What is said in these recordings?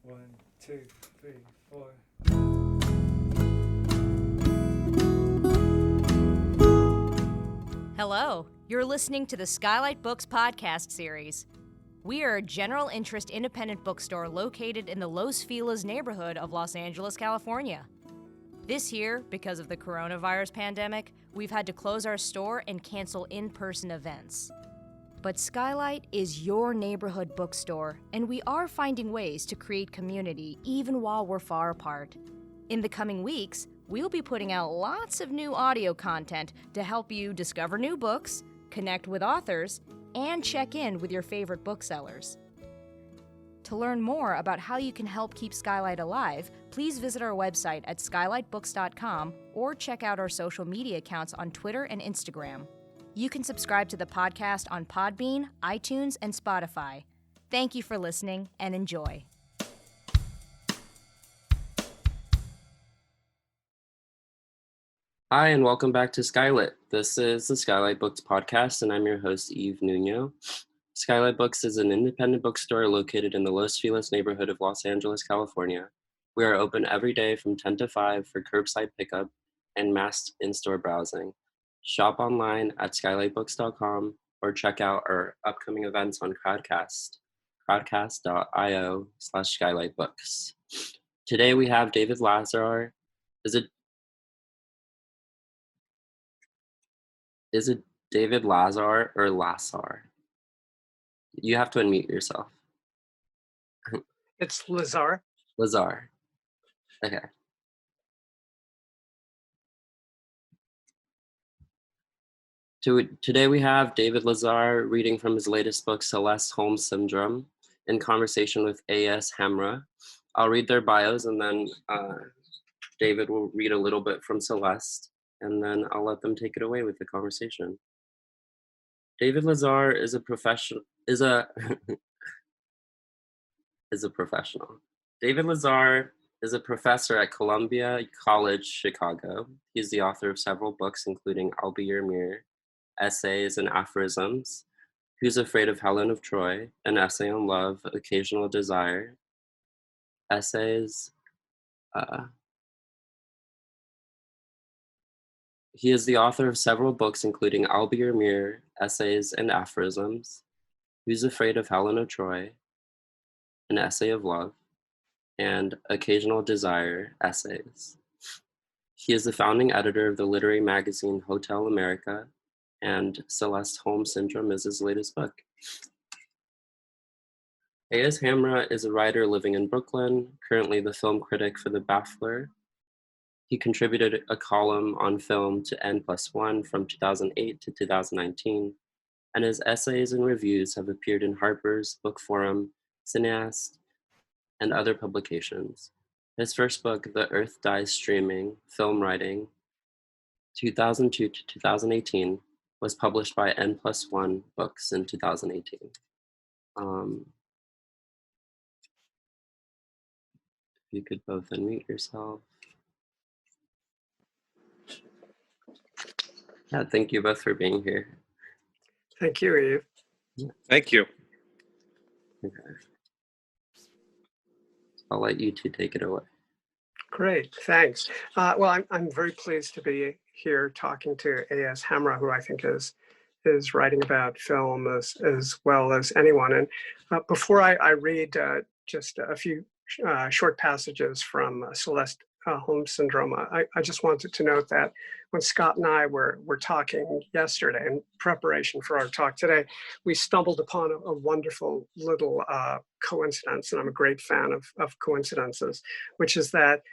One, two, three, four. Hello, you're listening to the SKYLIT Books podcast series. We are a general interest independent bookstore located in the Los Feliz neighborhood of Los Angeles, California. This year, because of the coronavirus pandemic, we've had to close our store and cancel in-person events. But SKYLIT is your neighborhood bookstore, and we are finding ways to create community even while we're far apart. In the coming weeks, we'll be putting out lots of new audio content to help you discover new books, connect with authors, and check in with your favorite booksellers. To learn more about how you can help keep SKYLIT alive, please visit our website at skylitebooks.com or check out our social media accounts on Twitter and Instagram. You can subscribe to the podcast on Podbean, iTunes, and Spotify. Thank you for listening and enjoy. Hi, and welcome back to SKYLIT. This is the SKYLIT Books podcast, and I'm your host, Eve Nuno. SKYLIT Books is an independent bookstore located in the Los Feliz neighborhood of Los Angeles, California. We are open every day from 10 to 5 for curbside pickup and masked in-store browsing. Shop online at skylitebooks.com or check out our upcoming events on crowdcast.io/skylitebooks. Today we have David Lazar. Is it David Lazar or Lazar? You have to unmute yourself. It's Lazar. Lazar. Okay. Today we have David Lazar reading from his latest book, CELESTE, HOLM Syndrome, in conversation with A.S. Hamrah. I'll read their bios, and then David will read a little bit from CELESTE, and then I'll let them take it away with the conversation. David Lazar is a professional. David Lazar is a professor at Columbia College, Chicago. He's the author of several books, including I'll Be Your Mirror, Essays and Aphorisms, Who's Afraid of Helen of Troy, An Essay on Love, Occasional Desire, Essays. He is the author of several books, including I'll Be Your Mirror, Essays and Aphorisms, Who's Afraid of Helen of Troy, An Essay of Love, and Occasional Desire, Essays. He is the founding editor of the literary magazine Hotel America, and CELESTE, HOLM Syndrome is his latest book. A.S. Hamrah is a writer living in Brooklyn, currently the film critic for The Baffler. He contributed a column on film to N+1 from 2008 to 2019, and his essays and reviews have appeared in Harper's, Book Forum, Cineast, and other publications. His first book, The Earth Dies Streaming, Film Writing, 2002 to 2018, was published by N+1 Books in 2018. If you could both unmute yourself. Yeah, thank you both for being here. Thank you, Eve. Thank you. Okay. I'll let you two take it away. Great, thanks. Well, I'm very pleased to be here talking to A.S. Hamrah, who I think is writing about film as well as anyone. And before I read just a few short passages from CELESTE, HOLM Syndrome, I just wanted to note that when Scott and I were talking yesterday in preparation for our talk today, we stumbled upon a wonderful little coincidence, and I'm a great fan of coincidences, which is that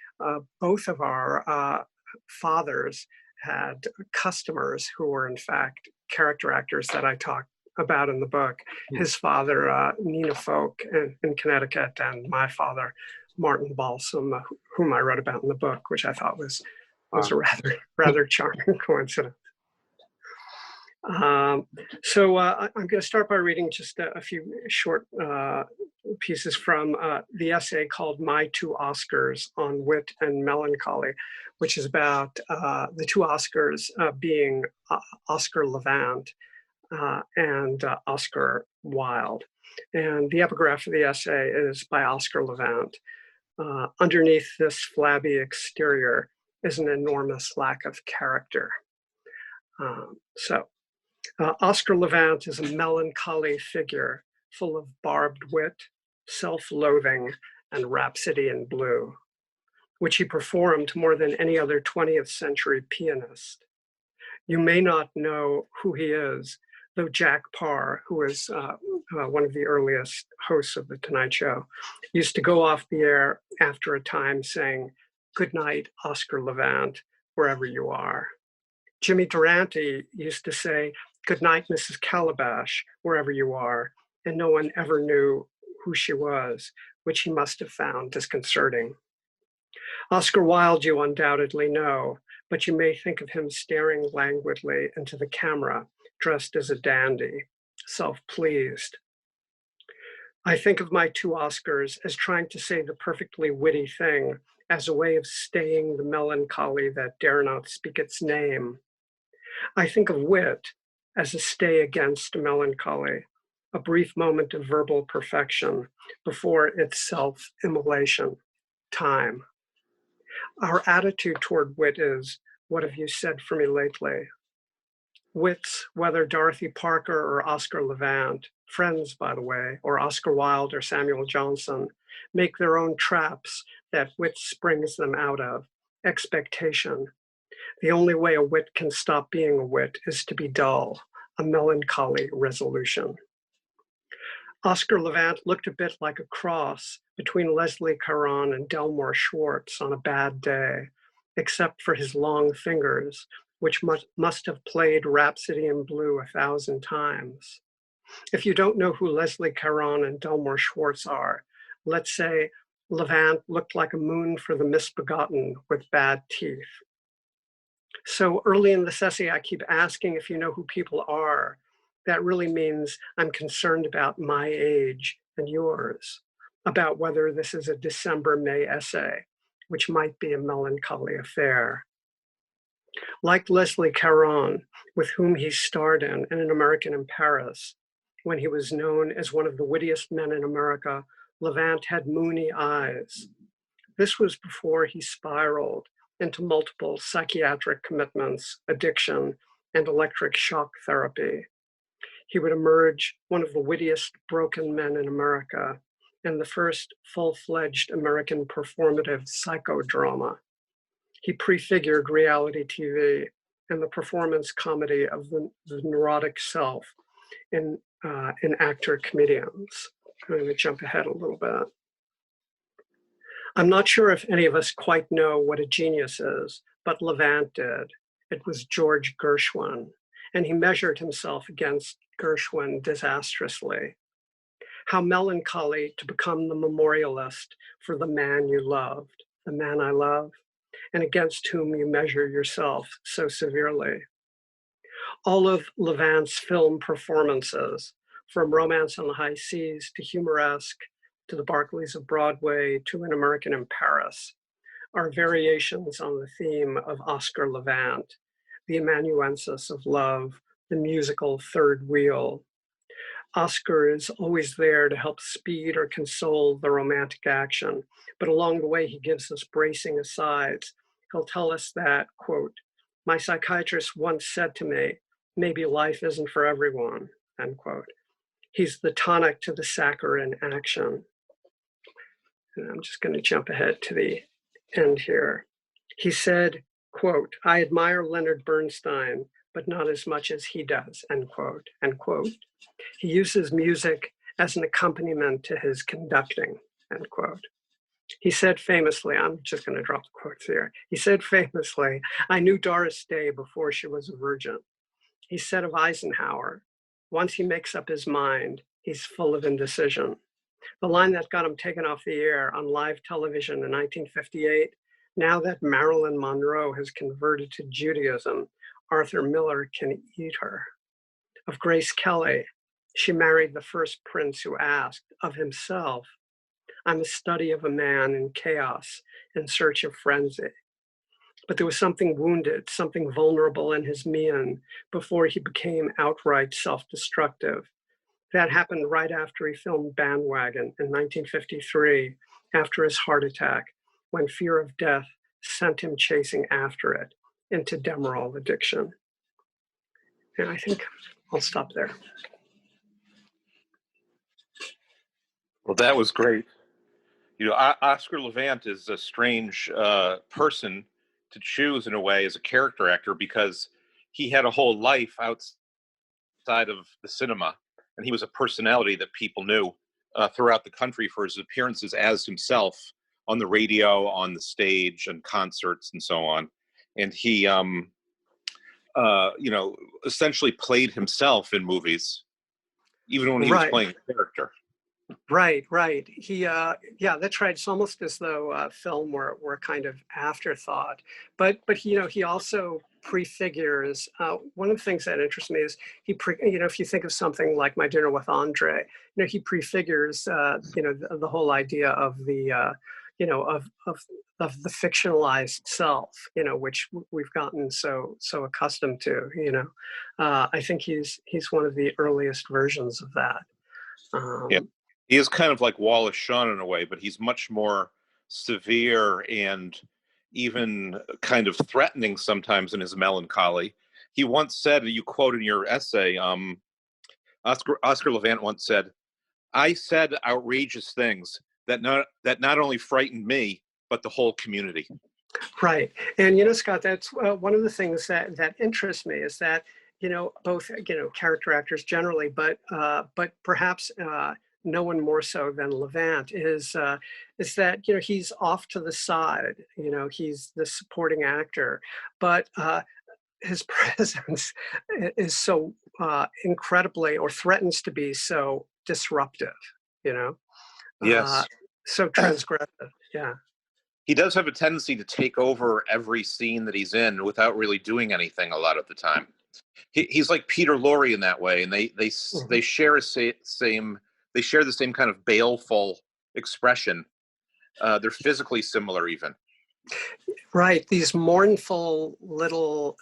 both of our fathers had customers who were in fact character actors that I talk about in the book. His father, Nina Folk in Connecticut, and my father, Martin Balsam, whom I wrote about in the book, which I thought was a rather charming coincidence. So I'm going to start by reading just a few short pieces from the essay called My Two Oscars on Wit and Melancholy, which is about the two Oscars being Oscar Levant and Oscar Wilde. And the epigraph of the essay is by Oscar Levant. Underneath this flabby exterior is an enormous lack of character. Oscar Levant is a melancholy figure full of barbed wit, self-loathing, and rhapsody in blue, which he performed more than any other 20th century pianist. You may not know who he is, though Jack Parr, who is one of the earliest hosts of The Tonight Show, used to go off the air after a time saying, "Good night, Oscar Levant, wherever you are." Jimmy Durante used to say, "Good night, Mrs. Calabash, wherever you are," and no one ever knew who she was, which he must have found disconcerting. Oscar Wilde you undoubtedly know, but you may think of him staring languidly into the camera, dressed as a dandy, self-pleased. I think of my two Oscars as trying to say the perfectly witty thing as a way of staying the melancholy that dare not speak its name. I think of wit as a stay against melancholy, a brief moment of verbal perfection before its self-immolation, time. Our attitude toward wit is, "What have you said for me lately?" Wits, whether Dorothy Parker or Oscar Levant, friends, by the way, or Oscar Wilde or Samuel Johnson, make their own traps that wit springs them out of, expectation. The only way a wit can stop being a wit is to be dull, a melancholy resolution. Oscar Levant looked a bit like a cross between Leslie Caron and Delmore Schwartz on a bad day, except for his long fingers, which must have played Rhapsody in Blue 1,000 times. If you don't know who Leslie Caron and Delmore Schwartz are, let's say Levant looked like a moon for the misbegotten with bad teeth. So early in this essay, I keep asking if you know who people are. That really means I'm concerned about my age and yours, about whether this is a December-May essay, which might be a melancholy affair. Like Leslie Caron, with whom he starred in An American in Paris, when he was known as one of the wittiest men in America, Levant had moony eyes. This was before he spiraled into multiple psychiatric commitments, addiction, and electric shock therapy. He would emerge one of the wittiest broken men in America and the first full-fledged American performative psychodrama. He prefigured reality TV and the performance comedy of the neurotic self in actor comedians. I'm going to jump ahead a little bit. I'm not sure if any of us quite know what a genius is, but Levant did. It was George Gershwin, and he measured himself against Gershwin disastrously. How melancholy to become the memorialist for the man you loved, the man I love, and against whom you measure yourself so severely. All of Levant's film performances, from Romance on the High Seas to Humoresque, to the Barclays of Broadway, to An American in Paris, are variations on the theme of Oscar Levant, the amanuensis of love, the musical third wheel. Oscar is always there to help speed or console the romantic action, but along the way he gives us bracing asides. He'll tell us that, quote, "My psychiatrist once said to me, maybe life isn't for everyone," end quote. He's the tonic to the saccharine action. And I'm just going to jump ahead to the end here. He said, quote, "I admire Leonard Bernstein, but not as much as he does," end quote, end quote. He uses music as an accompaniment to his conducting, end quote. He said famously, I'm just going to drop the quotes here. He said famously, "I knew Doris Day before she was a virgin." He said of Eisenhower, "Once he makes up his mind, he's full of indecision." The line that got him taken off the air on live television in 1958, "Now that Marilyn Monroe has converted to Judaism, Arthur Miller can eat her." Of Grace Kelly, she married the first prince who asked of himself, "I'm a study of a man in chaos, in search of frenzy." But there was something wounded, something vulnerable in his mien before he became outright self-destructive. that happened right after he filmed Bandwagon in 1953, after his heart attack, when fear of death sent him chasing after it into Demerol addiction. And I think I'll stop there. Well, that was great. You know, Oscar Levant is a strange person to choose in a way as a character actor, because he had a whole life outside of the cinema, and he was a personality that people knew throughout the country for his appearances as himself on the radio, on the stage, and concerts, and so on. And he, you know, essentially played himself in movies, even when he was playing a character. Right. He, yeah, that's right. It's almost as though film were a kind of afterthought. But you know, he also prefigures. One of the things that interests me is you know, if you think of something like My Dinner with Andre, you know, he prefigures, you know, the whole idea of the, you know, of the fictionalized self, you know, which we've gotten so accustomed to. You know, I think he's one of the earliest versions of that. Yeah. He is kind of like Wallace Shawn in a way, but he's much more severe and even kind of threatening sometimes in his melancholy. He once said, you quote in your essay, Oscar Levant once said, "I said outrageous things that not only frightened me, but the whole community." Right. And, you know, Scott, that's one of the things that interests me, is that, you know, both, you know, character actors generally, but perhaps no one more so than Levant is that, you know, he's off to the side, you know, he's the supporting actor, but his presence is so incredibly, or threatens to be so disruptive, you know, Yes. so transgressive. Yeah. He does have a tendency to take over every scene that he's in without really doing anything a lot of the time. He's like Peter Lorre in that way, and they share they share the same kind of baleful expression. They're physically similar, even. Right, these mournful little,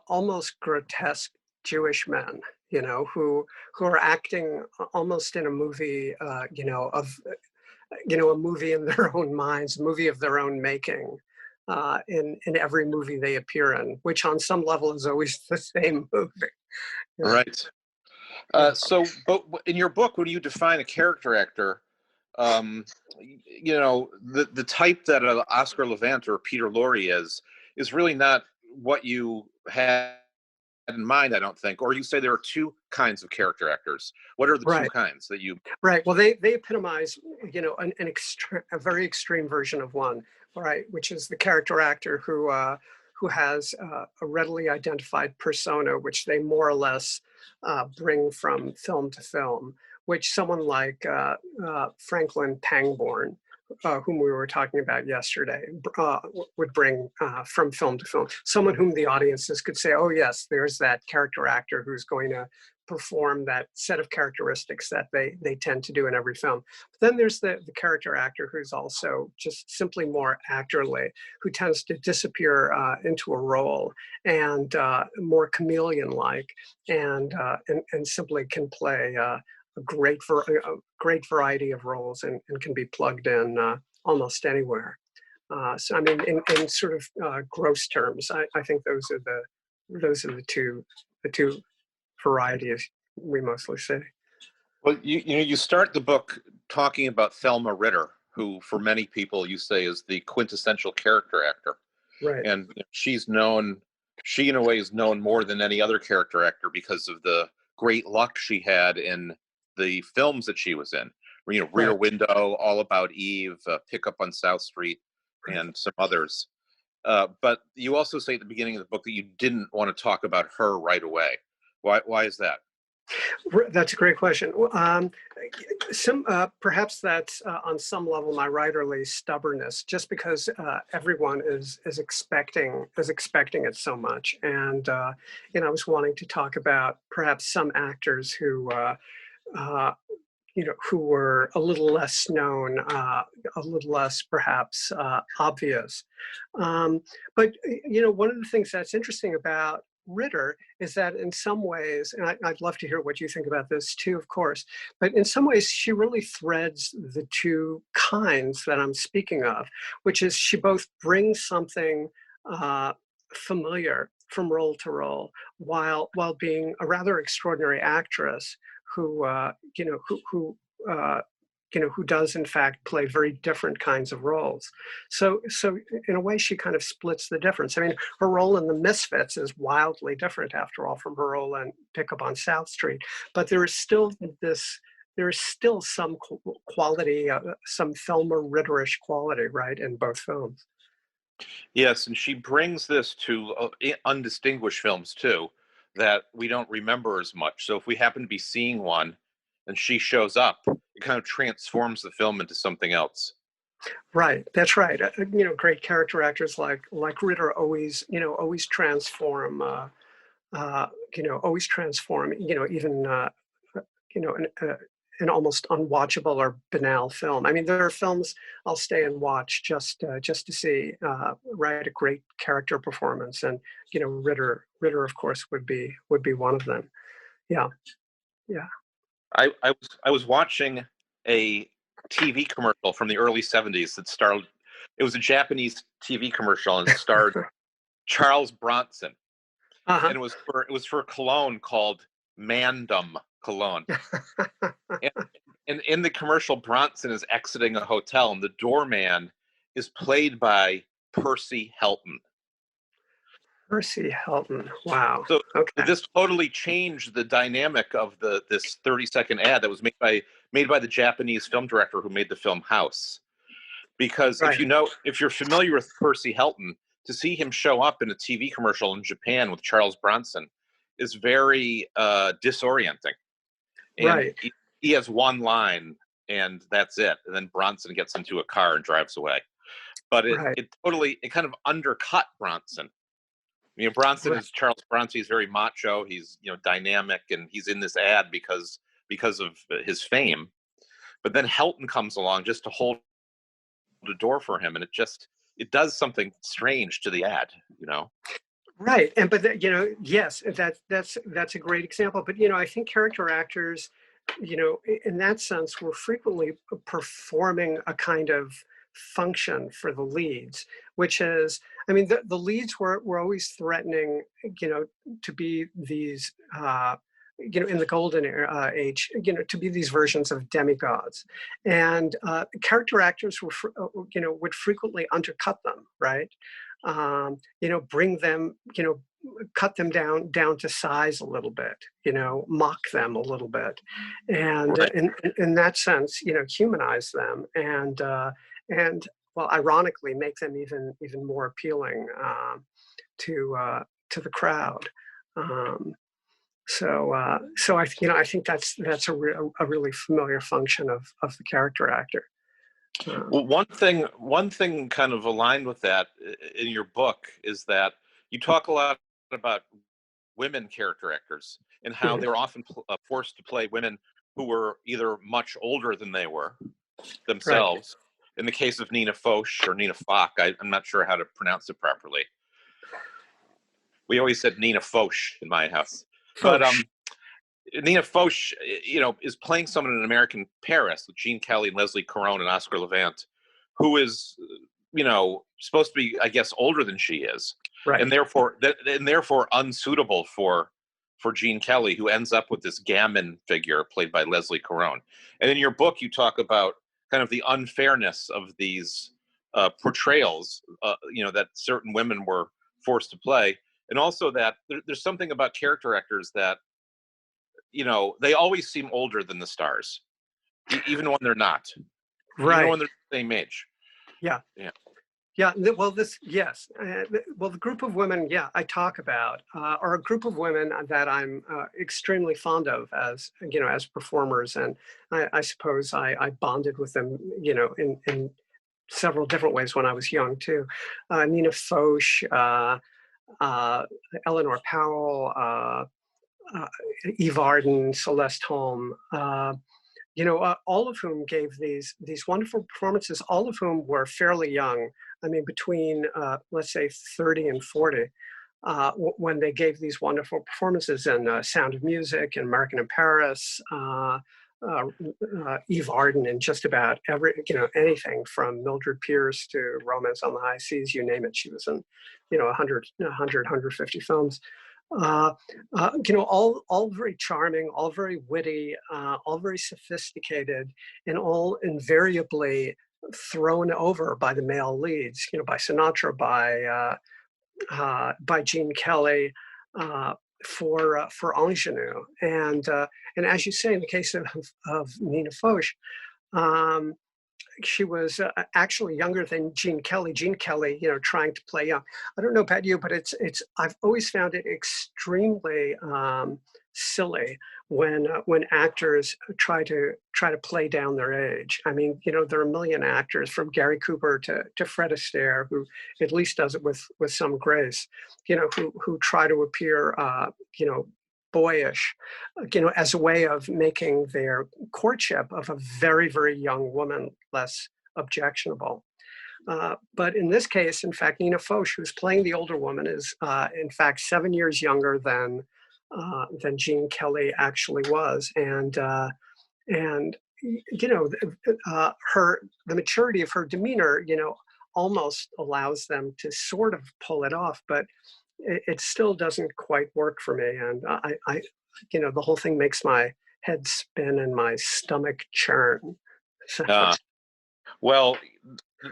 almost grotesque Jewish men, you know, who are acting almost in a movie, you know, a movie in their own minds, a movie of their own making, in every movie they appear in, which on some level is always the same movie. Yeah. Right. So, but in your book, when you define a character actor, you know, the type that Oscar Levant or Peter Lorre is really not what you had in mind, I don't think. Or you say there are two kinds of character actors. What are the two kinds that you? Right. Well, they epitomize, you know, a very extreme version of one, right, which is the character actor who has a readily identified persona, which they more or less bring from film to film, which someone like Franklin Pangborn, whom we were talking about yesterday, would bring from film to film. Someone whom the audiences could say, oh yes, there's that character actor who's going to perform that set of characteristics that they tend to do in every film. But then there's the character actor who's also just simply more actorly, who tends to disappear into a role, and more chameleon-like, and simply can play a great variety of roles, and can be plugged in almost anywhere. So I mean, in sort of gross terms, I think those are the two varieties we mostly see. Well, you start the book talking about Thelma Ritter, who for many people you say is the quintessential character actor. Right. And she in a way is known more than any other character actor because of the great luck she had in the films that she was in. You know, Rear Window, All About Eve, Pick Up on South Street, and some others. But you also say at the beginning of the book that you didn't want to talk about her right away. Why is that? That's a great question. Perhaps that's on some level my writerly stubbornness, just because everyone is expecting it so much, and you know, I was wanting to talk about perhaps some actors who you know, who were a little less known, a little less perhaps obvious. But you know, one of the things that's interesting about Ritter is that in some ways, and I'd love to hear what you think about this too, of course, but in some ways she really threads the two kinds that I'm speaking of, which is she both brings something familiar from role to role while being a rather extraordinary actress who who does in fact play very different kinds of roles. So in a way, she kind of splits the difference. I mean, her role in The Misfits is wildly different, after all, from her role in Pickup on South Street. But there is still some quality, some Thelma Ritterish quality, right, in both films. Yes, and she brings this to undistinguished films too, that we don't remember as much. So if we happen to be seeing one and she shows up, it kind of transforms the film into something else. Right, that's right. Great character actors like Ritter always transform. Always transform. Even an almost unwatchable or banal film. I mean, there are films I'll stay and watch just to see a great character performance, and Ritter of course would be one of them. Yeah. I was watching a TV commercial from the early 70s that starred. It was a Japanese TV commercial and it starred Charles Bronson, Uh-huh. and it was for a cologne called Mandem cologne. And in the commercial, Bronson is exiting a hotel, and the doorman is played by Percy Helton. Percy Helton. Wow. So Okay. this totally changed the dynamic of this 30-second ad that was made by the Japanese film director who made the film House. Because Right. if you're familiar with Percy Helton, to see him show up in a TV commercial in Japan with Charles Bronson is very disorienting. And Right. he has one line and that's it. And then Bronson gets into a car and drives away. But it kind of undercut Bronson. Bronson is Charles Bronson. He's very macho. He's dynamic, and he's in this ad because of his fame. But then Helton comes along just to hold the door for him, and it does something strange to the ad. Right, yes, that's a great example. But I think character actors, in that sense, were frequently performing a kind of function for the leads, which is, I mean, the leads were always threatening, to be these, in the golden age, to be these versions of demigods, and character actors would frequently undercut them, right? Bring them, cut them down to size a little bit, mock them a little bit, and in that sense, humanize them, and well, ironically, make them even more appealing to the crowd. So I think that's a really familiar function of the character actor. Well, one thing kind of aligned with that in your book is that you talk a lot about women character actors and how they were often forced to play women who were either much older than they were themselves. Right. In the case of Nina Foch or Nina Foch, I'm not sure how to pronounce it properly. We always said Nina Foch in my house. Foch. But Nina Foch, is playing someone in American Paris with Gene Kelly and Leslie Caron and Oscar Levant, who is, supposed to be, I guess, older than she is, right, and therefore unsuitable for Gene Kelly, who ends up with this gammon figure played by Leslie Caron. And in your book, you talk about kind of the unfairness of these portrayals, that certain women were forced to play, and also that there's something about character actors that, they always seem older than the stars, even when they're not, right, even when they're the same age. Yeah. Well, the group of women, I talk about, are a group of women that I'm extremely fond of as performers, and I suppose I bonded with them, in several different ways when I was young too. Nina Foch, Eleanor Powell, Eve Arden, Celeste Holm, all of whom gave these wonderful performances, all of whom were fairly young. I mean, between, let's say 30 and 40. when they gave these wonderful performances in Sound of Music and American in Paris, Eve Arden in just about anything from Mildred Pierce to Romance on the High Seas, you name it. She was in, 150 films. All very charming, all very witty, all very sophisticated, and all invariably thrown over by the male leads, by Sinatra, by Gene Kelly, for ingenue, and as you say, in the case of Nina Foch, she was actually younger than Gene Kelly. Gene Kelly, trying to play young. I don't know about you, but it's. I've always found it extremely silly when actors try to play down their age. I mean, there are a million actors, from Gary Cooper to Fred Astaire, who at least does it with some grace. Who try to appear, boyish, as a way of making their courtship of a very, very young woman less objectionable. But in this case, in fact, Nina Foch, who's playing the older woman, is in fact 7 years younger than Gene Kelly actually was, and the maturity of her demeanor, almost allows them to sort of pull it off, but it still doesn't quite work for me. And I the whole thing makes my head spin and my stomach churn. Well,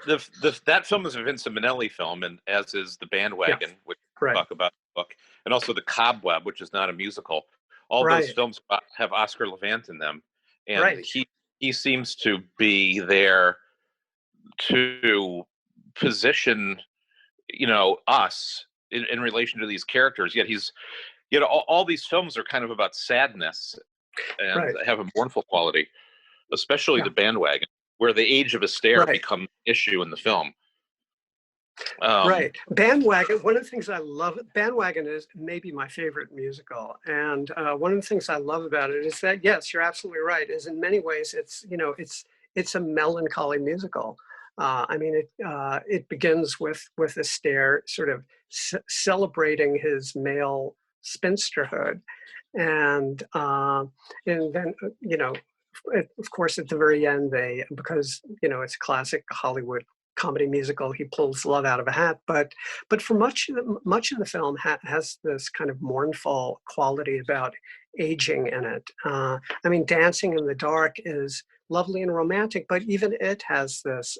that film is a Vincent Minnelli film, and as is The Bandwagon, which we talk about in the book, and also The Cobweb, which is not a musical. All those films have Oscar Levant in them, and he seems to be there to position, us in relation to these characters. Yet he's, all these films are kind of about sadness and have a mournful quality, especially The Bandwagon, where the age of Astaire becomes an issue in the film. Bandwagon, one of the things I love, Bandwagon is maybe my favorite musical. And one of the things I love about it is that, yes, you're absolutely right, is in many ways it's a melancholy musical. It begins with Astaire sort of celebrating his male spinsterhood. And then, of course, at the very end, because it's a classic Hollywood comedy musical, he pulls love out of a hat. But for much of the film has this kind of mournful quality about aging in it. Dancing in the Dark is lovely and romantic, but even it has this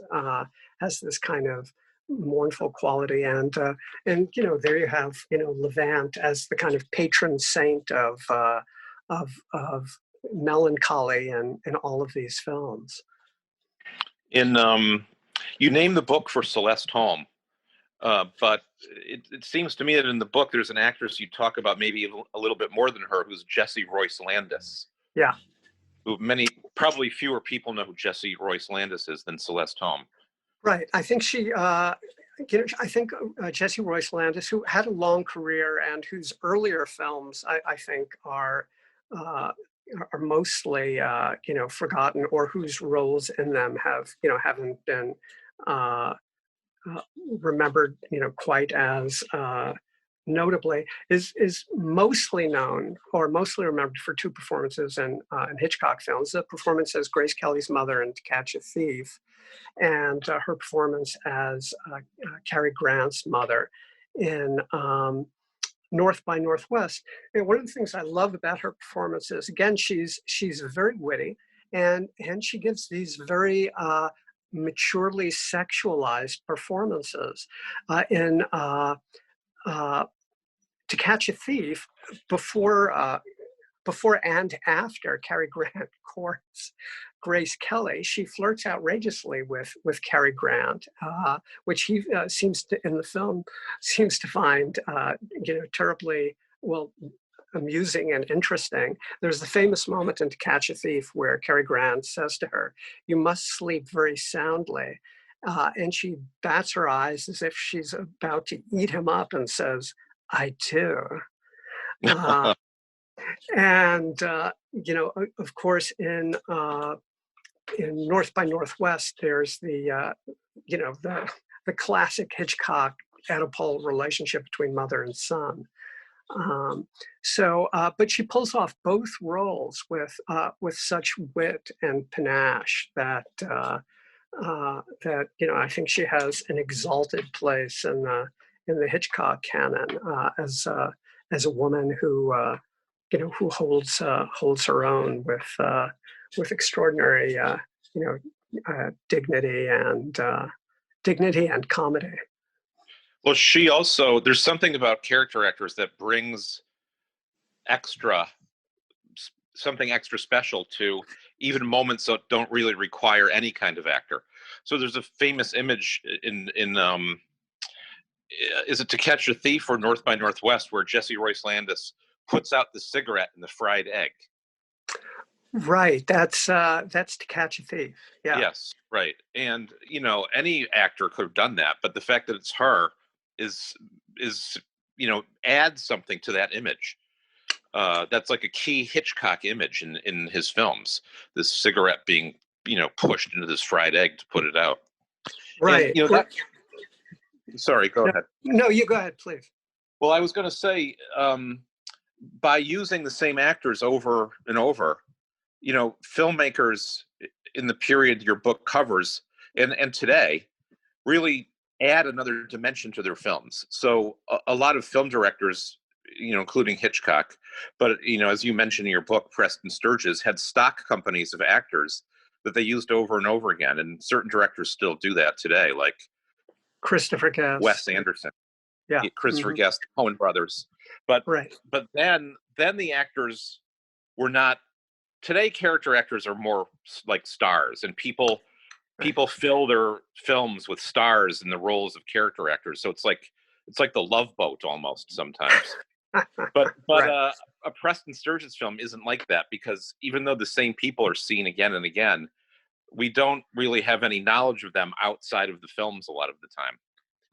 kind of mournful quality. And there you have Levant as the kind of patron saint of melancholy in all of these films. You name the book for Celeste Holm, but it seems to me that in the book there's an actress you talk about maybe a little bit more than her, who's Jessie Royce Landis. Yeah. Who probably fewer people know who Jessie Royce Landis is than Celeste Holm. Right. I think Jessie Royce Landis, who had a long career and whose earlier films I think are mostly forgotten, or whose roles in them haven't been remembered quite as notably, is mostly known or mostly remembered for two performances in Hitchcock films: the performance as Grace Kelly's mother in To Catch a Thief, and her performance as Cary Grant's mother in North by Northwest. And one of the things I love about her performances, again, she's very witty, and she gives these very maturely sexualized performances. In To Catch a Thief, before and after Cary Grant courts Grace Kelly, she flirts outrageously with Cary Grant, which he seems to find terribly amusing and interesting. There's the famous moment in To Catch a Thief where Cary Grant says to her, "You must sleep very soundly," and she bats her eyes as if she's about to eat him up and says, "I do." And of course, in North by Northwest, there's the classic Hitchcock Oedipal relationship between mother and son. But she pulls off both roles with such wit and panache that I think she has an exalted place in the Hitchcock canon as a woman who who holds her own with extraordinary dignity and comedy. Well, there's something about character actors that brings something extra special to even moments that don't really require any kind of actor. So there's a famous image in is it To Catch a Thief or North by Northwest, where Jesse Royce Landis puts out the cigarette and the fried egg. Right. That's To Catch a Thief. Yeah. Yes. Right. And any actor could have done that, but the fact that it's her is adds something to that image. That's like a key Hitchcock image in his films. This cigarette being pushed into this fried egg to put it out. Right. And, sorry, go ahead. No, you go ahead, please. Well, I was going to say, by using the same actors over and over, filmmakers in the period your book covers and today really add another dimension to their films. So a lot of film directors, including Hitchcock, but as you mentioned in your book, Preston Sturges had stock companies of actors that they used over and over again, and certain directors still do that today, like Christopher Guest, Wes Anderson, Christopher Mm-hmm. Guest, Coen Brothers. But right. But then the actors were not. Today, character actors are more like stars, and people fill their films with stars in the roles of character actors. So it's like the Love Boat almost sometimes. But right. A Preston Sturges film isn't like that, because even though the same people are seen again and again, we don't really have any knowledge of them outside of the films a lot of the time.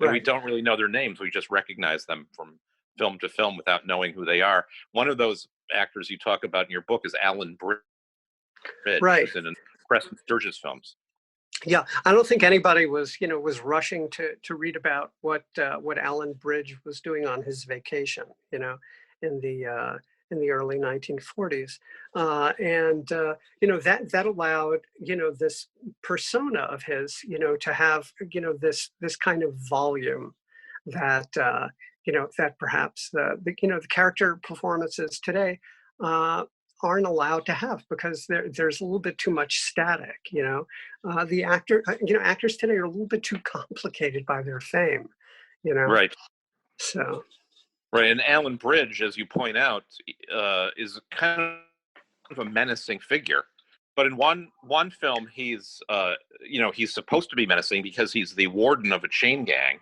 And we don't really know their names. We just recognize them from film to film without knowing who they are. One of those actors you talk about in your book is Alan Bridge, who's in Preston Sturges films. Yeah, I don't think anybody was rushing to read about what Alan Bridge was doing on his vacation, in the early 1940s, that allowed this persona of his to have this kind of volume that that perhaps the character performances today aren't allowed to have, because there's a little bit too much static. The actors today are a little bit too complicated by their fame. Right. So. Right, and Alan Bridge, as you point out, is kind of a menacing figure. But in one film, he's supposed to be menacing because he's the warden of a chain gang,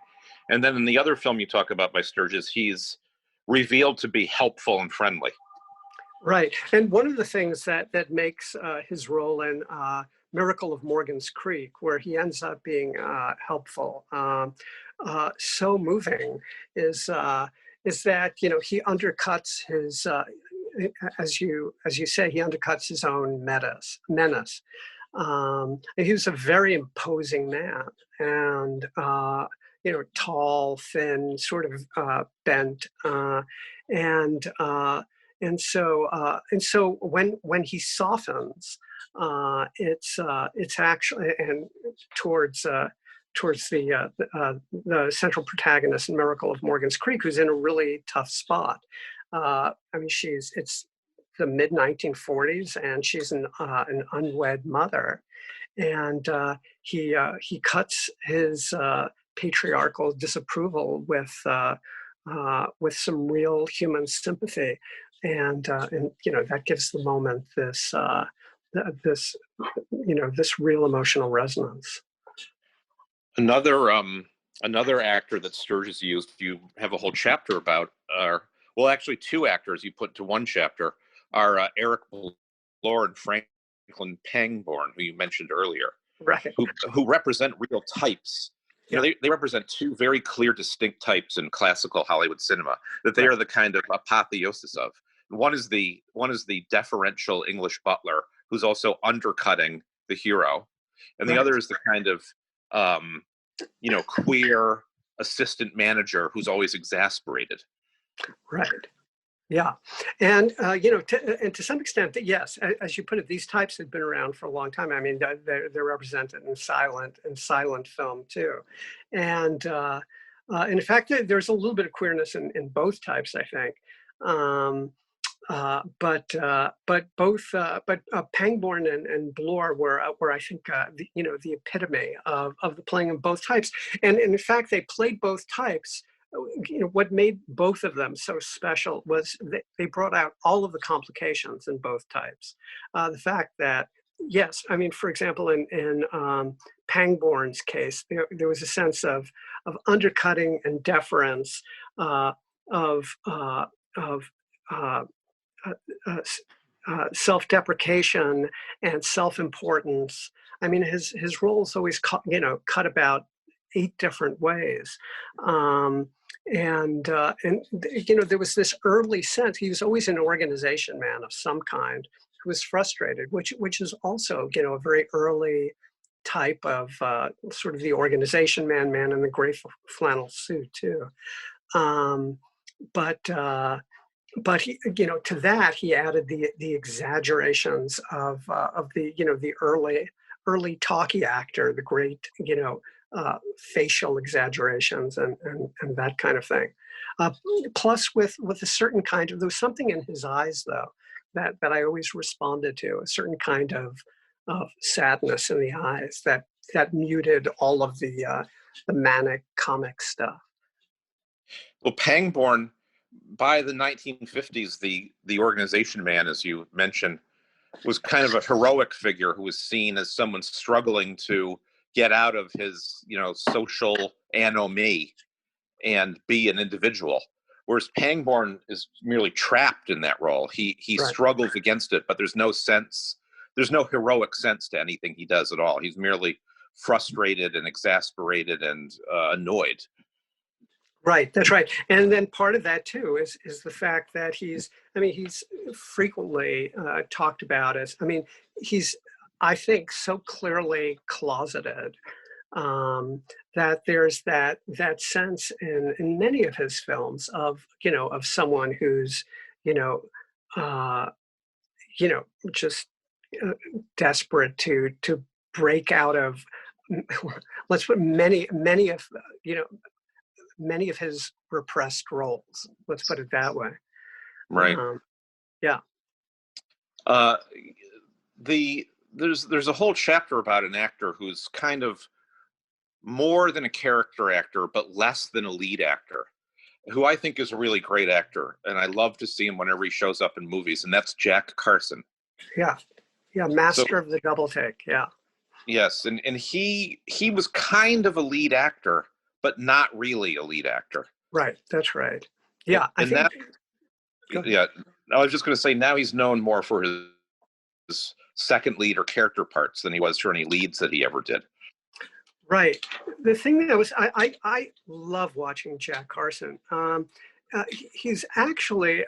and then in the other film you talk about by Sturges, he's revealed to be helpful and friendly. Right, and one of the things that makes his role in Miracle of Morgan's Creek, where he ends up being helpful, so moving, is that he undercuts his, as you say, he undercuts his own menace. He was a very imposing man, and tall, thin, sort of bent, and so when he softens, it's actually and towards the central protagonist in Miracle of Morgan's Creek, who's in a really tough spot. It's the mid 1940s, and she's an unwed mother, and he cuts his patriarchal disapproval with some real human sympathy, and that gives the moment this real emotional resonance. Another actor that Sturges used, you have a whole chapter about, actually two actors you put into one chapter, are Eric Blore and Franklin Pangborn, who you mentioned earlier, right? Who represent real types. They represent two very clear, distinct types in classical Hollywood cinema that they are the kind of apotheosis of. One is the deferential English butler who's also undercutting the hero, and the other is the kind of queer, assistant manager who's always exasperated. Right. Yeah. And, and to some extent, yes, as you put it, these types had been around for a long time. I mean, they're represented in silent film too. And in fact, there's a little bit of queerness in both types, I think. But Pangborn and Bloor were I think the epitome of the playing in both types, and in fact they played both types. What made both of them so special was they brought out all of the complications in both types. The fact that, yes, I mean, for example, in Pangborn's case, there was a sense of undercutting and deference, self-deprecation and self-importance. I mean, his roles always cut about 8 different ways. There was this early sense, he was always an organization man of some kind who was frustrated, which is also, a very early type of sort of the organization man in the gray flannel suit too. But he, to that he added the exaggerations of the early talkie actor, the great, facial exaggerations and that kind of thing. Plus with a certain kind of, there was something in his eyes though, that I always responded to, a certain kind of sadness in the eyes that muted all of the manic comic stuff. Well, Pangborn, by the 1950s, the organization man, as you mentioned, was kind of a heroic figure who was seen as someone struggling to get out of his, social anomie and be an individual. Whereas Pangborn is merely trapped in that role. He right. struggles against it, but there's no heroic sense to anything he does at all. He's merely frustrated and exasperated and annoyed. Right, that's right. And then part of that too is the fact that he's frequently talked about as, he's, I think, so clearly closeted that there's that sense in many of his films of someone who's just desperate to break out of, let's put many of his repressed roles. Let's put it that way. Right. Yeah. There's a whole chapter about an actor who's kind of more than a character actor, but less than a lead actor, who I think is a really great actor, and I love to see him whenever he shows up in movies, and that's Jack Carson. Yeah. Master of the double take. Yeah. Yes, and he was kind of a lead actor, but not really a lead actor. Right, that's right. Yeah, I was just going to say, now he's known more for his second lead or character parts than he was for any leads that he ever did. Right. The thing that was, I love watching Jack Carson. He actually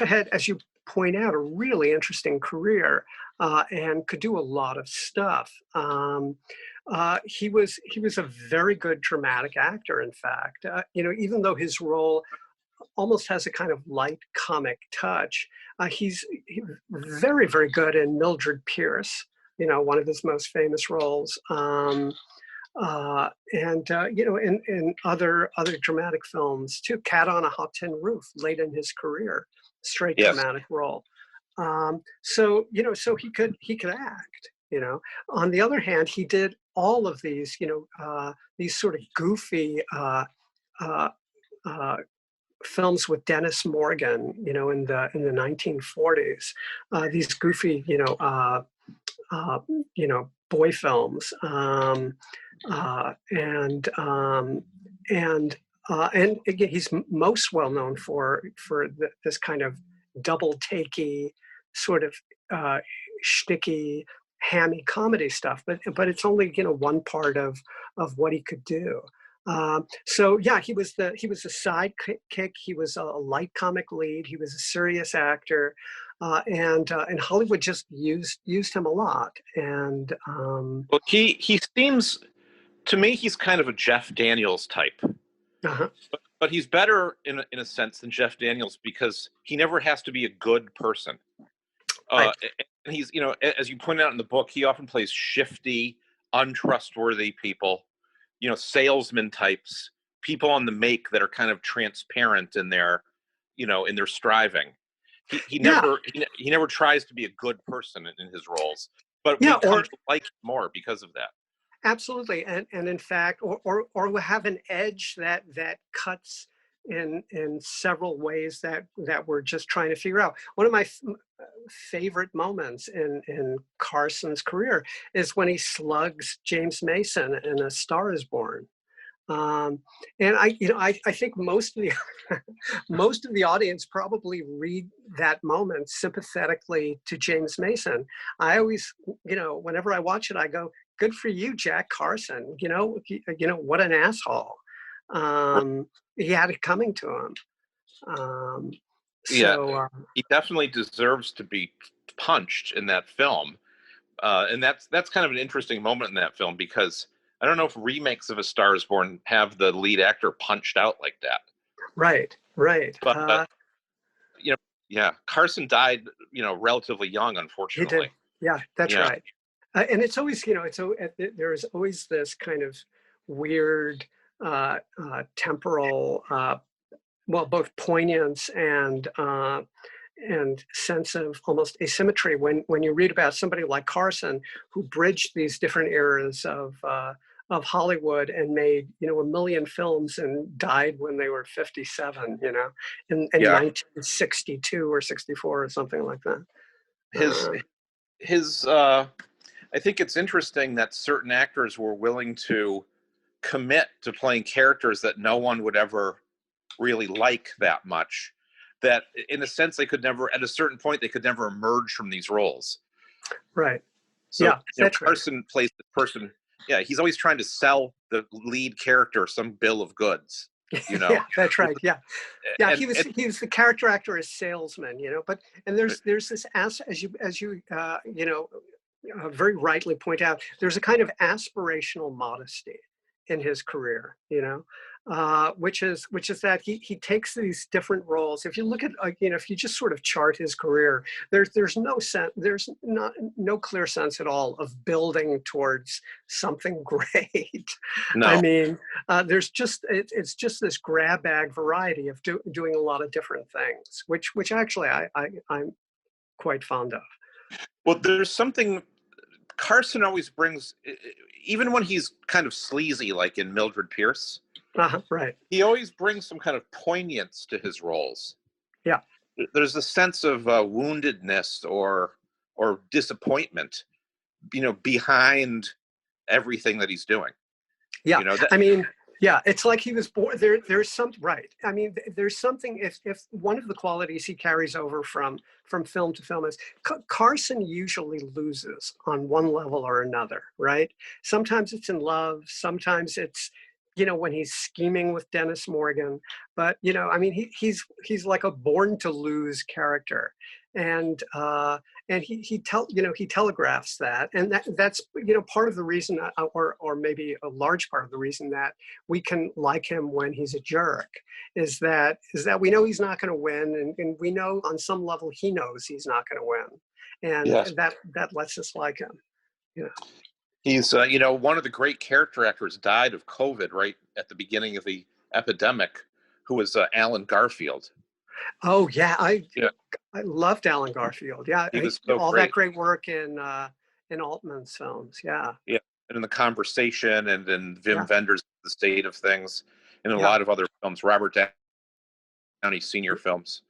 had, as you point out, a really interesting career and could do a lot of stuff. He was a very good dramatic actor, in fact. Even though his role almost has a kind of light comic touch, he's very, very good in Mildred Pierce, one of his most famous roles. In other dramatic films too. Cat on a Hot Tin Roof, late in his career, straight yes. dramatic role. So he could act. On the other hand, he did all of these, these sort of goofy films with Dennis Morgan, in the 1940s. These goofy, boy films, and again, he's most well known for this kind of double takey, sort of shticky, hammy comedy stuff, but it's only one part of what he could do. So yeah, he was a sidekick. He was a light comic lead. He was a serious actor, and Hollywood just used him a lot. And well, he seems to me he's kind of a Jeff Daniels type. Uh-huh. But he's better in a sense than Jeff Daniels because he never has to be a good person. Right. And he's, as you point out in the book, he often plays shifty, untrustworthy people, salesman types, people on the make that are kind of transparent in their, in their striving. He never tries to be a good person in his roles, but we come to like him more because of that. Absolutely, and in fact, or will have an edge that cuts in several ways that we're just trying to figure out. One of my favorite moments in Carson's career is when he slugs James Mason in A Star Is Born. And I think most of the most of the audience probably read that moment sympathetically to James Mason. I always, whenever I watch it, I go, "Good for you, Jack Carson. What an asshole. He had it coming to him." He definitely deserves to be punched in that film, and that's kind of an interesting moment in that film because I don't know if remakes of A Star Is Born have the lead actor punched out like that. Right. But Carson died, relatively young, unfortunately. He did. Yeah, that's right. And it's always, there's always this kind of weird temporal, both poignance and sense of almost asymmetry when you read about somebody like Carson who bridged these different eras of Hollywood and made, a million films and died when they were 57, in 1962 or 64 or something like that. I think it's interesting that certain actors were willing to commit to playing characters that no one would ever really like that much, that in a sense they could never, at a certain point, they could never emerge from these roles. Right. So Carson plays the person. Yeah, he's always trying to sell the lead character some bill of goods. Yeah, that's right. Yeah. He was the character actor as salesman. But there's this as you very rightly point out, there's a kind of aspirational modesty in his career, which is that he takes these different roles. If you look at, if you just sort of chart his career, there's no clear sense at all of building towards something great. No. I mean, it's just this grab bag variety of doing a lot of different things, which actually I'm quite fond of. Well, there's something Carson always brings, even when he's kind of sleazy, like in Mildred Pierce. Right. He always brings some kind of poignance to his roles. Yeah. There's a sense of woundedness or disappointment, behind everything that he's doing. Yeah. It's like he was born there's some right. I mean, there's something if one of the qualities he carries over from film to film is Carson usually loses on one level or another, right? Sometimes it's in love, sometimes it's when he's scheming with Dennis Morgan, but he's like a born to lose character, and he telegraphs that, and that's part of the reason, or maybe a large part of the reason that we can like him when he's a jerk, is that we know he's not going to win, and we know on some level he knows he's not going to win, and that lets us like him. He's, one of the great character actors died of COVID right at the beginning of the epidemic, who was Alan Garfield. Oh yeah, I loved Alan Garfield. Yeah, he was so all great. That great work in Altman's films. Yeah. Yeah, and in The Conversation, and in Wim Wenders' The State of Things, and in a lot of other films, Robert Downey Sr. films.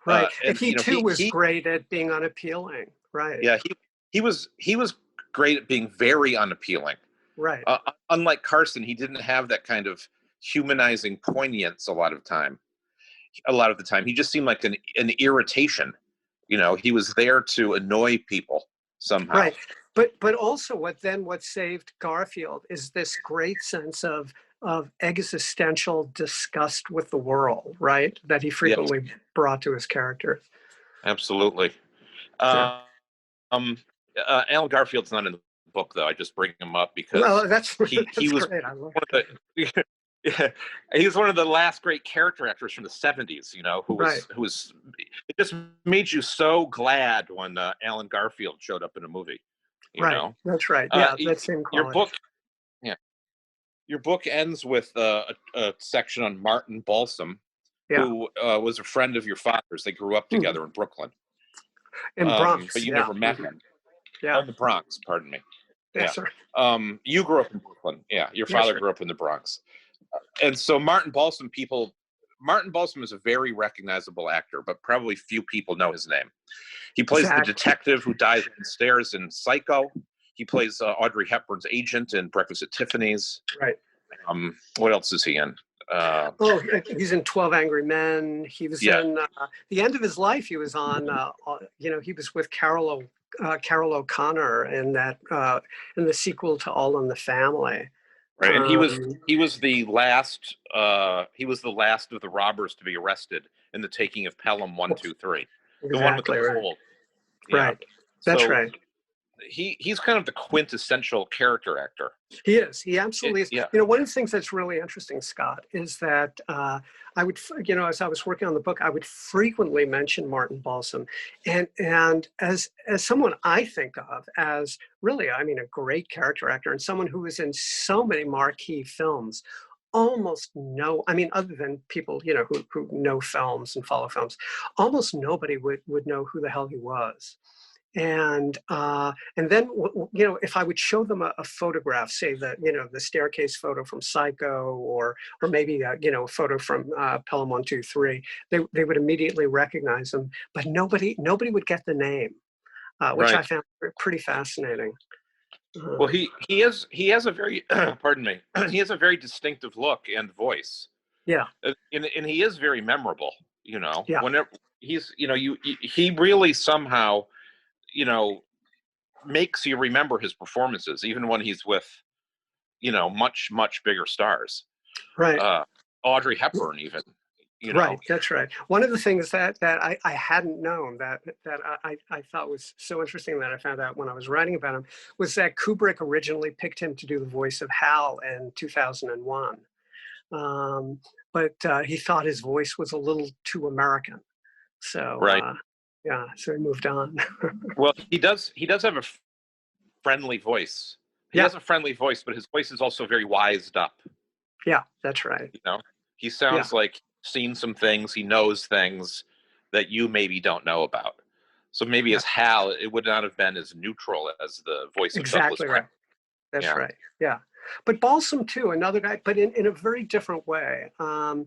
Right, and he was great at being unappealing. Right. Yeah, he was great at being very unappealing. Right. Unlike Carson, he didn't have that kind of humanizing poignance a lot of the time. He just seemed like an irritation. He was there to annoy people somehow. Right. But also what saved Garfield is this great sense of existential disgust with the world, right? That he frequently brought to his characters. Absolutely. Alan Garfield's not in the book, though. I just bring him up because that's he was great. I love He's one of the last great character actors from the 70s, you know, who was it just made you so glad when Alan Garfield showed up in a movie, you know. That's right. Yeah, that same your quality. book your book ends with a section on Martin Balsam, who was a friend of your father's. They grew up together in Brooklyn. In Bronx, but you never met him. Yeah. In the Bronx, pardon me. Yes, sir. You grew up in Brooklyn. Yeah, your father grew up in the Bronx. And so Martin Balsam is a very recognizable actor, but probably few people know his name. He plays the detective who dies on the stairs in Psycho. He plays Audrey Hepburn's agent in Breakfast at Tiffany's. Right. What else is he in? He's in 12 Angry Men. He was in the end of his life. He was on, he was with Carol O'Connor in that in the sequel to All in the Family. Right, and he was the last of the robbers to be arrested in the taking of Pelham 1, 2, 3. Exactly, the one with the pole. Right. That's right. He's kind of the quintessential character actor. He is. He absolutely is. Yeah. You know, one of the things that's really interesting, Scott, is that I would, as I was working on the book, I would frequently mention Martin Balsam, and as someone I think of as really, I mean, a great character actor and someone who was in so many marquee films. Almost no, I mean, other than people, you know, who know films and follow films, almost nobody would know who the hell he was. And then, you know, if I would show them a photograph, say the staircase photo from Psycho, or maybe a photo from Pelham 1, 2, 3, they would immediately recognize them, but nobody would get the name, which I found pretty fascinating. Well, he has a very pardon me, he has a very distinctive look and voice. Yeah, and he is very memorable. You know, yeah. Whenever he's, he really somehow, makes you remember his performances, even when he's with, much bigger stars. Right. Audrey Hepburn, even. Right, that's right. One of the things that I hadn't known that I thought was so interesting that I found out when I was writing about him was that Kubrick originally picked him to do the voice of Hal in 2001. But he thought his voice was a little too American. So, so he moved on. Well, he does have a friendly voice. He has a friendly voice, but his voice is also very wised up. Yeah, that's right. He sounds like seen some things, he knows things that you maybe don't know about. So maybe as Hal, it would not have been as neutral as the voice of Douglas right. That's right. Yeah. But Balsam too, another guy, but in a very different way, and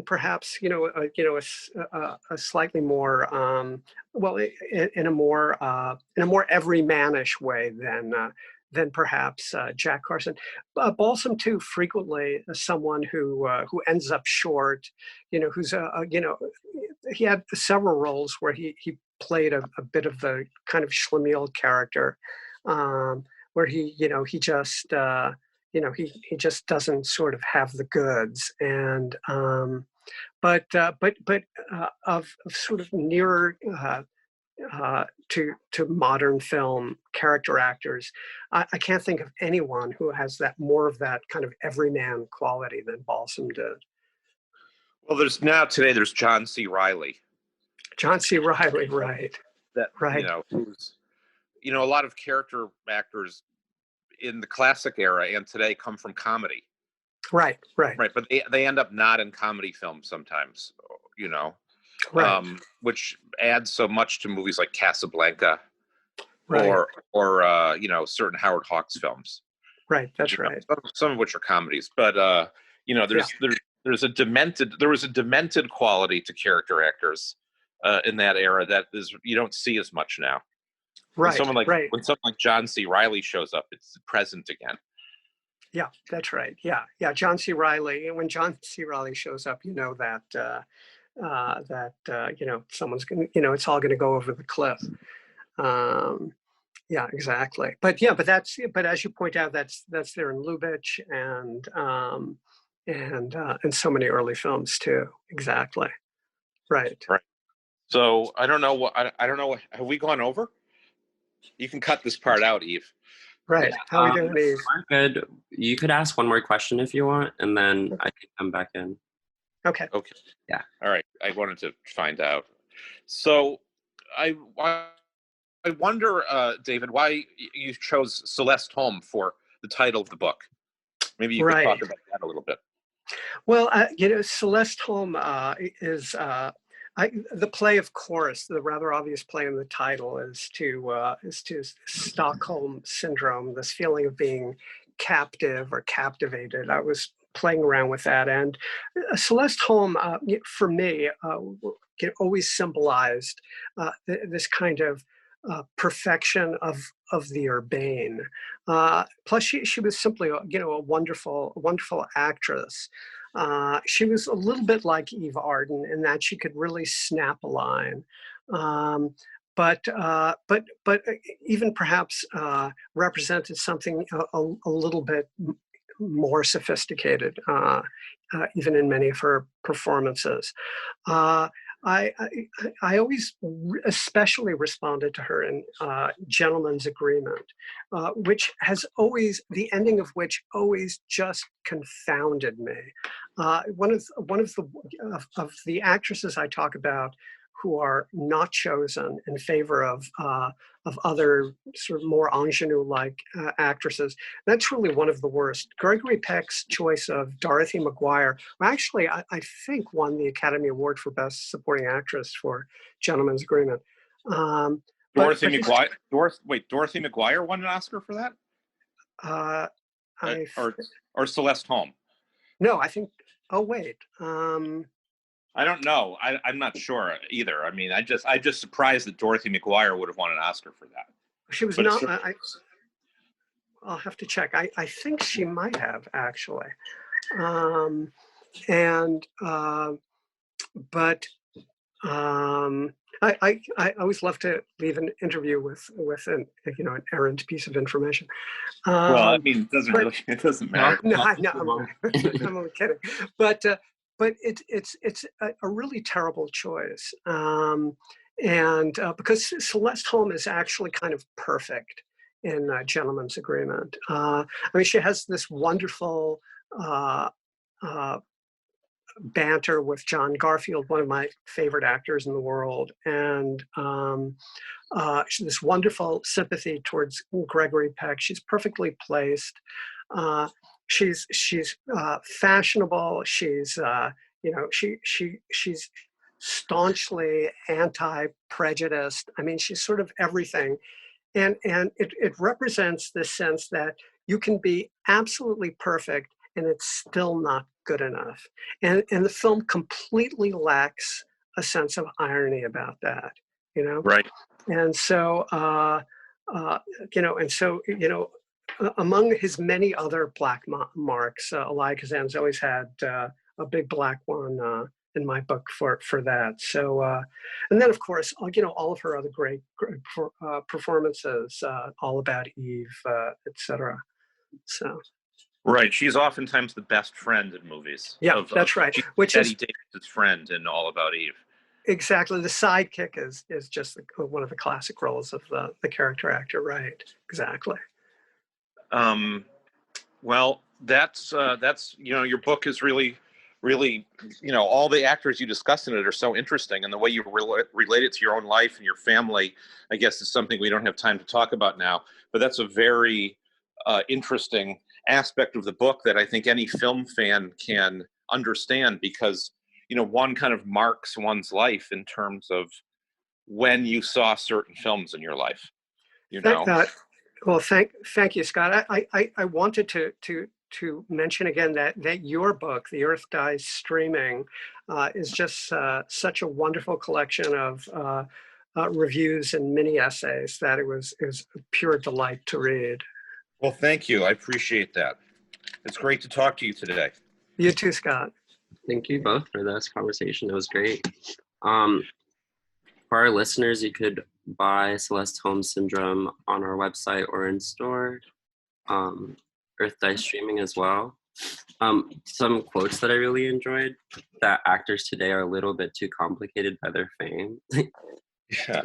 perhaps a slightly more in a more everymanish way than perhaps Jack Carson. Balsam too, frequently someone who ends up short, who's he had several roles where he played a bit of the kind of schlemiel character, where he just doesn't sort of have the goods, and but of sort of nearer to modern film character actors, I can't think of anyone who has more of that kind of everyman quality than Balsam did. Well, there's John C. Reilly. John C. Reilly, right. Who's, a lot of character actors in the classic era and today come from comedy. Right. But they end up not in comedy films sometimes, which adds so much to movies like Casablanca, or certain Howard Hawks films. Right, that's right. Some of which are comedies, but there was a demented quality to character actors in that era that you don't see as much now. Right. When someone like John C. Reilly shows up, it's present again. Yeah, that's right. Yeah. John C. Reilly. And when John C. Reilly shows up, that someone's going. It's all going to go over the cliff. Yeah, exactly. But as you point out, that's there in Lubitsch and so many early films too. Exactly. Right. So I don't know what have we gone over? You can cut this part out, Eve. Right. How are we doing, Eve? We're good. You could ask one more question if you want, and then I can come back in. Okay. Okay. Yeah. All right. I wanted to find out. So I wonder, David, why you chose Celeste Holm for the title of the book. Maybe you could Right. talk about that a little bit. Well, Celeste Holm is the play, of course. The rather obvious play in the title is to Stockholm syndrome, this feeling of being captive or captivated. I was playing around with that, and Celeste Holm, for me, always symbolized this kind of perfection of the urbane. Plus, she was simply a wonderful actress. She was a little bit like Eve Arden in that she could really snap a line. But even perhaps represented something a little bit more sophisticated, even in many of her performances. I always especially responded to her in Gentleman's Agreement, which has always, the ending of which always just confounded me. One of the actresses I talk about who are not chosen in favor of other sort of more ingenue-like actresses. That's really one of the worst. Gregory Peck's choice of Dorothy McGuire, who actually I think won the Academy Award for Best Supporting Actress for Gentleman's Agreement. Dorothy McGuire. Dorothy McGuire won an Oscar for that? Or Celeste Holm? No, I think. Oh wait. I don't know. I'm not sure either. I mean, I just surprised that Dorothy McGuire would have won an Oscar for that. She was not. I'll have to check. I think she might have actually. I always love to leave an interview with an errant piece of information. Well, I mean, it doesn't matter. No, I'm only kidding. But it's a really terrible choice, and because Celeste Holm is actually kind of perfect in Gentleman's Agreement. I mean, she has this wonderful banter with John Garfield, one of my favorite actors in the world, and this wonderful sympathy towards Gregory Peck. She's perfectly placed. She's fashionable. She's she's staunchly anti-prejudiced. I mean, she's sort of everything, and it represents this sense that you can be absolutely perfect and it's still not good enough. And the film completely lacks a sense of irony about that, Right. And so, among his many other black marks, Elia Kazan's always had a big black one in my book for that. So, and then of course, all of her other great performances, All About Eve, etc. So. Right, she's oftentimes the best friend in movies. Yeah, that's right. Which is Eddie Davis' friend in All About Eve. Exactly. The sidekick is just one of the classic roles of the character actor. Right. Exactly. Well, that's your book is really, all the actors you discuss in it are so interesting, and the way you relate it to your own life and your family, I guess, is something we don't have time to talk about now. But that's a very interesting aspect of the book that I think any film fan can understand, because one kind of marks one's life in terms of when you saw certain films in your life. Well, thank you, Scott. I wanted to mention again that your book, The Earth Dies Streaming, is just such a wonderful collection of reviews and mini essays that it was a pure delight to read. Well, thank you. I appreciate that. It's great to talk to you today. You too, Scott. Thank you both for this conversation. It was great. For our listeners, you could buy Celeste Holm Syndrome on our website or in store. Earth Dies Streaming as well. Some quotes that I really enjoyed: that actors today are a little bit too complicated by their fame. Yeah.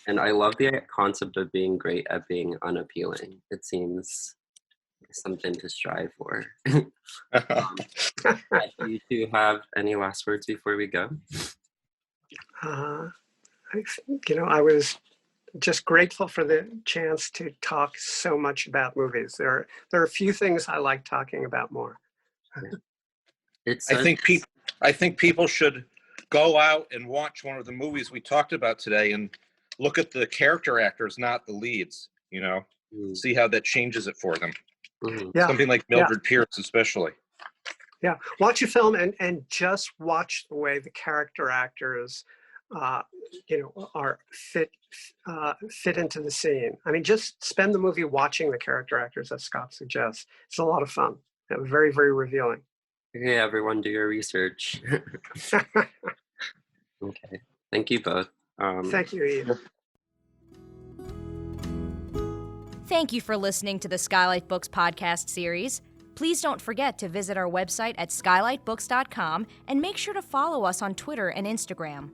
And I love the concept of being great at being unappealing. It seems something to strive for. Do you two have any last words before we go? I think, I was just grateful for the chance to talk so much about movies. There are a few things I like talking about more. It's I think people should go out and watch one of the movies we talked about today and look at the character actors, not the leads, see how that changes it for them. Yeah. Something like Mildred Pierce, especially. Yeah, watch a film and just watch the way the character actors, are fit into the scene. I mean, just spend the movie watching the character actors, as Scott suggests. It's a lot of fun. Very, very revealing. Okay, everyone, do your research. Okay, thank you both. Thank you, Ian. Thank you for listening to the Skylight Books podcast series. Please don't forget to visit our website at skylightbooks.com and make sure to follow us on Twitter and Instagram.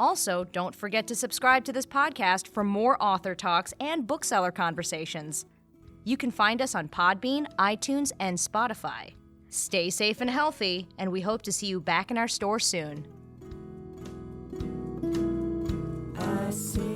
Also, don't forget to subscribe to this podcast for more author talks and bookseller conversations. You can find us on Podbean, iTunes, and Spotify. Stay safe and healthy, and we hope to see you back in our store soon. I see